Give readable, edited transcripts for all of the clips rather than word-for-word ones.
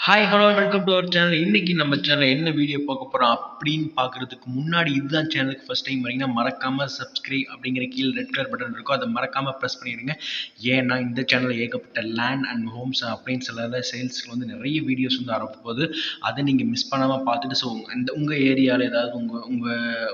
Hi hello welcome to our channel. இன்னைக்கு நம்ம channel என்ன வீடியோ பார்க்க போறோம் அப்படின்னு பார்க்கறதுக்கு முன்னாடி இதுதான் சேனலுக்கு ஃபர்ஸ்ட் டைம் வரீங்கன்னா மறக்காம சப்ஸ்கிரைப் அப்படிங்கிற கீழே ரெட் கலர் பட்டன் இருக்கும், அதை மறக்காம ப்ரெஸ் பண்ணிடுங்க. ஏன்னா இந்த சேனலில் ஏகப்பட்ட லேண்ட் அண்ட் ஹோம்ஸ் அப்படின்னு சில சேல்ஸ்க்கு வந்து நிறைய வீடியோஸ் வந்து வரப்போகுது. அதை நீங்கள் மிஸ் பண்ணாமல் பார்த்துட்டு ஸோ இந்த உங்கள் ஏரியாவில் ஏதாவது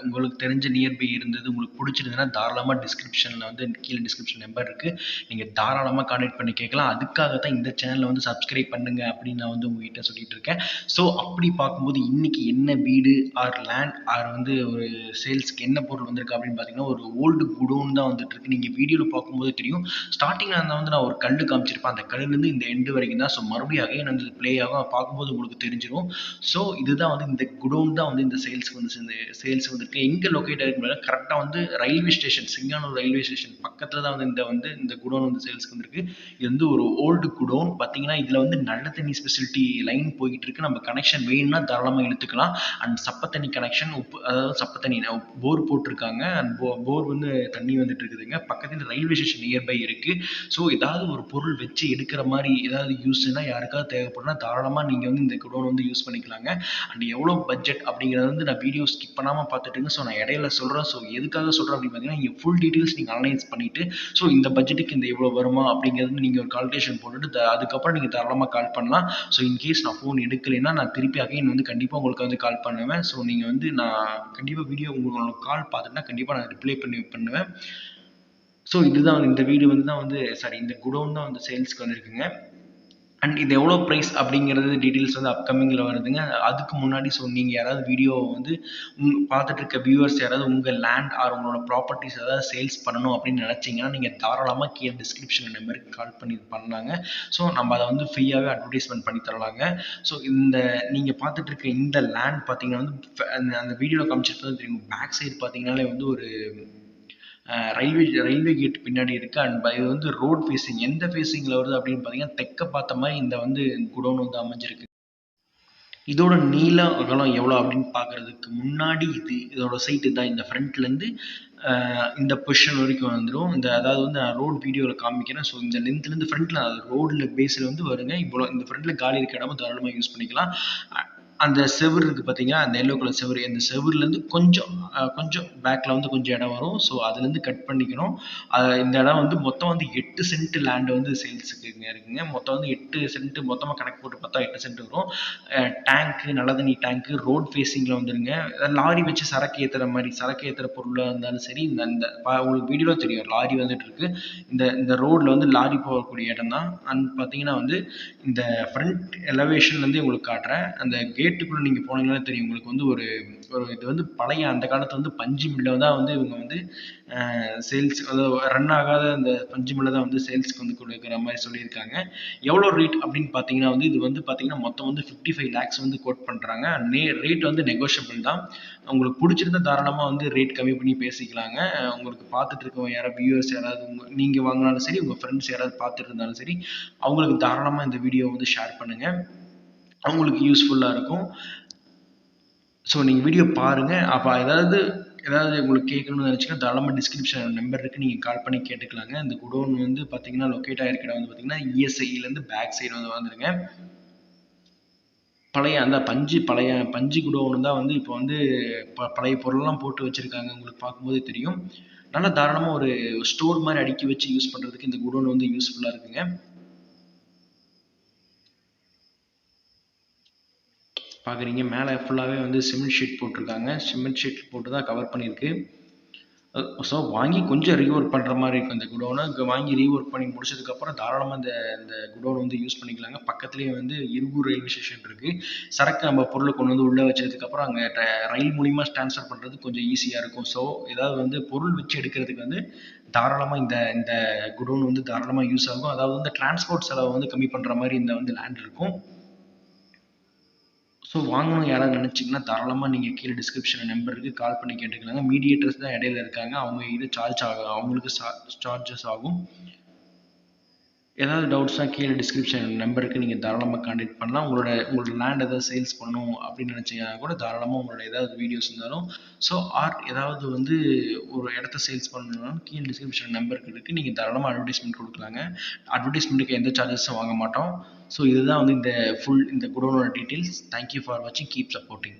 உங்களுக்கு தெரிஞ்ச நியர்பை இருந்தது உங்களுக்கு பிடிச்சிருந்ததுன்னா தாராளமாக டிஸ்கிரிப்ஷனில் வந்து கீழே டிஸ்கிரிப்ஷன் நம்பர் இருக்குது, நீங்கள் தாராளமாக கான்டெக்ட் பண்ணி கேட்கலாம். அதுக்காக தான் இந்த சேனலை வந்து சப்ஸ்கிரைப் பண்ணுங்க அப்படின்னு நான் வந்து உங்ககிட்ட சொல்லிட்டு இருக்கேன். ஸோ அப்படி பார்க்கும்போது இன்னைக்கு என்ன வீடு ஆர் லேண்ட் ஆர் வந்து ஒரு சேல்ஸ்க்கு என்ன பொருள் வந்திருக்கு அப்படின்னு பார்த்தீங்கன்னா ஒரு ஓல்டு குடோன் தான் வந்துட்டு இருக்கு. நீங்கள் வீடியோவில் பார்க்கும்போது தெரியும், ஸ்டார்டிங்கில் வந்து நான் ஒரு கல் காமிச்சிருப்பேன், அந்த கல்லுலேருந்து இந்த எண்டு வரைக்கும் தான். ஸோ மறுபடியும் அகைன் அந்த பிளே ஆகும், பார்க்கும்போது உங்களுக்கு தெரிஞ்சிடும். ஸோ இதுதான் வந்து இந்த குடோன் தான் வந்து இந்த சேல்ஸ்க்கு வந்து சேல்ஸ் வந்துருக்கு. எங்கே லொக்கேட் ஆகிருக்கு கரெக்டாக வந்து railway station, Singanur railway station பக்கத்தில் தான் வந்து இந்த குடோன் வந்து சேல்ஸ்க்கு வந்திருக்கு. இது வந்து ஒரு ஓல்டு குடோன். பார்த்தீங்கன்னா இதில் வந்து நல்ல தண்ணி ஸ்பெசிலிட்டி லைன் போய்கிட்டு இருக்கு. நம்ம கனெக்ஷன் வேணும்னா தாராளமாக இழுத்துக்கலாம். அண்ட் சப்ப தண்ணி கனெக்ஷன், உப்பு அதாவது சப்ப தண்ணி போர் போட்டிருக்காங்க. அண்ட் போர் வந்து தண்ணி வந்துட்டு இருக்குதுங்க. பக்கத்தில் ரயில்வே ஸ்டேஷன் நியர்பை இருக்கு. ஸோ ஏதாவது ஒரு பொருள் வச்சு எடுக்கிற மாதிரி ஏதாவது யூஸ்னா யாருக்காவது தேவைப்படுனா தாராளமாக நீங்கள் வந்து இந்த குடோன் வந்து யூஸ் பண்ணிக்கலாங்க. அண்ட் எவ்வளோ பட்ஜெட் அப்படிங்கிறத வந்து நான் வீடியோ ஸ்கிப் பண்ணாமல் பார்த்துட்டுங்க. ஸோ நான் இடையில சொல்கிறேன். ஸோ எதுக்காக சொல்கிறேன் அப்படின்னு பார்த்தீங்கன்னா இங்கே ஃபுல் டீட்டெயில்ஸ் நீங்கள் அனலைஸ் பண்ணிவிட்டு ஸோ இந்த பட்ஜெட்டுக்கு இந்த இவ்வளோ வருமா அப்படிங்கிறது நீங்கள் ஒரு கால்குலேஷன் போட்டுட்டு அதுக்கப்புறம் நீங்கள் தாராளமாக கால் பண்ணலாம். ஸோ இன்கேஸ் நான் ஃபோன் எடுக்கலைன்னா நான் திருப்பி அகைன் வந்து கண்டிப்பாக உங்களுக்கு வந்து கால் பண்ணுவேன். ஸோ நீங்கள் வந்து நான் கண்டிப்பாக வீடியோ உங்களுக்கு கால் பார்த்துட்டுனா கண்டிப்பாக நான் ரிப்ளை பண்ணுவேன். ஸோ இதுதான் வந்து இந்த வீடு வந்து தான் வந்து சாரி இந்த குடோன் தான் வந்து சேல்ஸ்க்கு வந்துருக்குங்க. அண்ட் இது எவ்வளோ ப்ரைஸ் அப்படிங்கிறது டீட்டெயில்ஸ் வந்து அப்கமிங்கில் வருதுங்க. அதுக்கு முன்னாடி ஸோ நீங்கள் யாராவது வீடியோ வந்து பார்த்துட்டு இருக்க வியூவர்ஸ் யாராவது உங்கள் லேண்ட் ஆர் உங்களோட ப்ராப்பர்ட்டிஸ் ஏதாவது சேல்ஸ் பண்ணணும் அப்படின்னு நினச்சிங்கன்னா நீங்கள் தாராளமாக கீழே டிஸ்கிரிப்ஷன் நம்பருக்கு கால் பண்ணி பண்ணலாங்க. ஸோ நம்ம அதை வந்து ஃப்ரீயாகவே அட்வர்டைஸ்மெண்ட் பண்ணி தரலாங்க. ஸோ இந்த நீங்கள் பார்த்துட்டு இருக்க இந்த லேண்ட் பார்த்தீங்கன்னா வந்து அந்த வீடியோவில் காமிச்சிருப்பது தெரியும், பேக் சைடு பார்த்தீங்கன்னாலே வந்து ஒரு ரயில்வே கேட் பின்னாடி இருக்கு. அண்ட் இது வந்து ரோட் ஃபேஸிங், எந்த ஃபேஸிங்கில் வருது அப்படின்னு பார்த்தீங்கன்னா தெற்க பார்த்த மாதிரி இந்த வந்து குடோன் வந்து அமைஞ்சிருக்கு. இதோட நீளம் அகலம் எவ்வளோ அப்படின்னு பார்க்கறதுக்கு முன்னாடி இதோட சைட் தான் இந்த ஃப்ரண்ட்லேருந்து இந்த பொசிஷன் வரைக்கும் வந்துடும். அதாவது வந்து நான் ரோட் வீடியோவில் காமிக்கிறேன். ஸோ இந்த லென்த்லேருந்து ஃப்ரண்ட்டில் ரோடில் பேஸில் வந்து வருங்க. இவ்வளோ இந்த ஃப்ரண்ட்டில் காலி இருக்க இடமும் தாராளமாக யூஸ் பண்ணிக்கலாம். அந்த செவுரு இருக்குது பார்த்தீங்கன்னா, அந்த எல்லோ கலர் செவுரு, அந்த செவுருலேருந்து கொஞ்சம் பேக்கில் வந்து கொஞ்சம் இடம் வரும். ஸோ அதுலேருந்து கட் பண்ணிக்கணும். இந்த இடம் வந்து மொத்தம் வந்து 8 சென்ட் லேண்ட் வந்து சேல்ஸுக்கு இருக்குங்க. மொத்தம் வந்து 8 சென்ட் மொத்தமாக கணக்கு போட்டு பார்த்தா 8 சென்ட் வரும். டேங்க்கு, நல்ல தண்ணி டேங்க்கு, ரோட் ஃபேஸிங்கில் வந்துருங்க. லாரி வச்சு சரக்கு ஏற்றுற மாதிரி, சரக்கு ஏற்றுற பொருளாக இருந்தாலும் சரி, உங்களுக்கு வீடியோவில் தெரியும் லாரி வந்துட்டு இருக்கு. இந்த ரோடில் வந்து லாரி போகக்கூடிய இடம் தான். அண்ட் பார்த்தீங்கன்னா வந்து இந்த ஃப்ரண்ட் எலவேஷன்லேருந்து உங்களுக்கு காட்டுறேன். அந்த கேட்டுக்குள்ளே நீங்கள் போனீங்கன்னா தெரியும் உங்களுக்கு வந்து ஒரு இது வந்து பழைய அந்த காலத்தில் வந்து பஞ்சு மில்லை தான் வந்து இவங்க வந்து சேல்ஸ் அதாவது ரன் ஆகாத அந்த பஞ்சு மில்லை தான் வந்து சேல்ஸ்க்கு வந்து கொடுக்குற மாதிரி சொல்லியிருக்காங்க. எவ்வளோ ரேட் அப்படின்னு பார்த்தீங்கன்னா வந்து இது வந்து பார்த்தீங்கன்னா மொத்தம் வந்து 55 lakhs வந்து கோட் பண்ணுறாங்க. ரேட் வந்து நெகோஷியபிள் தான். உங்களுக்கு பிடிச்சிருந்தா தாராளமாக வந்து ரேட் கம்மி பண்ணி பேசிக்கலாங்க. உங்களுக்கு பார்த்துட்டு இருக்கவங்க யாராவது வியூவர்ஸ் யாராவது நீங்கள் வாங்கினாலும் சரி, உங்கள் ஃப்ரெண்ட்ஸ் யாராவது பார்த்துட்டு இருந்தாலும் சரி, அவங்களுக்கு தாராளமாக இந்த வீடியோ வந்து ஷேர் பண்ணுங்கள், அவங்களுக்கு யூஸ்ஃபுல்லாக இருக்கும். ஸோ நீங்கள் வீடியோ பாருங்கள். அப்போ ஏதாவது உங்களுக்கு கேட்கணும்னு நினச்சிங்கன்னா தாராளமாக டிஸ்கிரிப்ஷன் நம்பர் இருக்குது, நீங்கள் கால் பண்ணி கேட்டுக்கலாங்க. இந்த குடோன் வந்து பார்த்தீங்கன்னா லொக்கேட் ஆகிருக்க இடம் வந்து பார்த்தீங்கன்னா இஎஸ்ஐலேருந்து பேக் சைடு வந்து வந்துருங்க. அந்த பழைய பஞ்சு குடோன் தான் வந்து இப்போ வந்து பழைய பொருள்லாம் போட்டு வச்சுருக்காங்க. உங்களுக்கு பார்க்கும்போதே தெரியும். நல்லா தாராளமாக ஒரு ஸ்டோர் மாதிரி அடுக்கி வச்சு யூஸ் பண்ணுறதுக்கு இந்த குடோன் வந்து யூஸ்ஃபுல்லாக இருக்குங்க. பார்க்குறீங்க மேலே ஃபுல்லாகவே வந்து சிமெண்ட் ஷீட் போட்டிருக்காங்க. சிமெண்ட் ஷீட் போட்டு தான் கவர் பண்ணியிருக்கு. ஸோ வாங்கி கொஞ்சம் ரீஒர்க் பண்ணுற மாதிரி இருக்கும் இந்த குடோனை. வாங்கி ரீஒர்க் பண்ணி முடிச்சதுக்கப்புறம் தாராளமாக இந்த குடோன் வந்து யூஸ் பண்ணிக்கலாங்க. பக்கத்துலேயே வந்து இருகூர் ரயில்வே ஸ்டேஷன் இருக்குது. சரக்கு நம்ம பொருளை கொண்டு வந்து உள்ளே வச்சதுக்கப்புறம் அங்கே ரயில் மூலிமா ட்ரான்ஸ்ஃபர் பண்ணுறது கொஞ்சம் ஈஸியாக இருக்கும். ஸோ ஏதாவது வந்து பொருள் வச்சு எடுக்கிறதுக்கு வந்து தாராளமாக இந்த குடோன் வந்து தாராளமாக யூஸ் ஆகும். அதாவது வந்து டிரான்ஸ்போர்ட் செலவை வந்து கம்மி பண்ணுற மாதிரி இந்த வந்து லேண்ட் இருக்கும். ஸோ வாங்கணும் யாராவது நினச்சிங்கன்னா தாராளமாக நீங்கள் கீழே டிஸ்கிரிப்ஷனில் நம்பருக்கு கால் பண்ணி கேட்டுக்கலாங்க. மீடியேட்டர்ஸ் தான் இடையில இருக்காங்க, அவங்க இது சார்ஜ் ஆகும், அவங்களுக்கு சார்ஜஸ் ஆகும். ஏதாவது டவுட்ஸ்னா கீழே டிஸ்கிரிப்ஷன் நம்பருக்கு நீங்கள் தாராளமாக கான்டாக்ட் பண்ணலாம். உங்களோட லேண்ட் ஏதாவது சேல்ஸ் பண்ணணும் அப்படின்னு நினச்சிங்கன்னா கூட தாராளமாக உங்களோட ஏதாவது வீடியோஸ் இருந்தாலும் ஏதாவது வந்து ஒரு இடத்த சேல்ஸ் பண்ணணும்னாலும் கீழே டிஸ்கிரிப்ஷன் நம்பருக்கு இருக்குது. நீங்கள் தாராளமாக அட்வர்டைஸ்மெண்ட் கொடுக்கலாங்க. அட்வர்டைஸ்மெண்ட்டுக்கு எந்த சார்ஜஸும் வாங்க மாட்டோம். ஸோ இதுதான் வந்து இந்த குடோனோட டீட்டெயில்ஸ். தேங்க்யூ ஃபார் வாட்சிங். Keep supporting.